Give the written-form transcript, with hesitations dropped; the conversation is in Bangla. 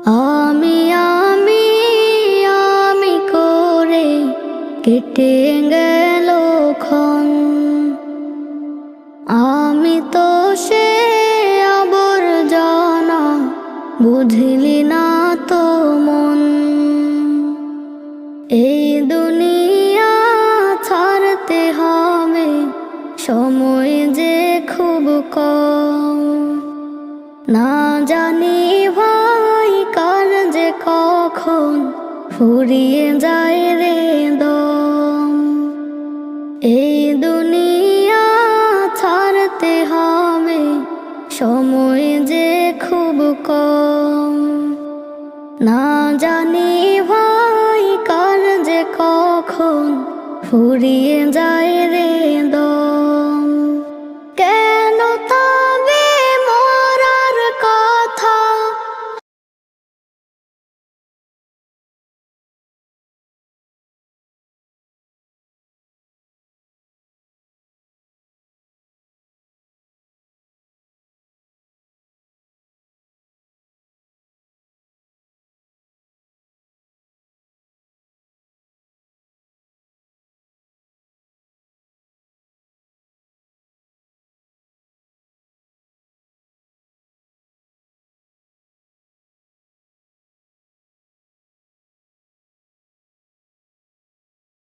আমি আমি আমি করে কেটে গেল ক্ষণ। আমি তো সে আবর্জনা, বুঝলি না তো মন। এই দুনিয়া ছাড়তে হবে, সময় যে খুব কম। না জানি ভাই কার যে কখন ফুরিয়ে যায় রে দম। এই দুনিয়া ছাড়তে হবে, সময় যে খুব কম। না জানি ভাই কার যে কখন ফুরিয়ে যায়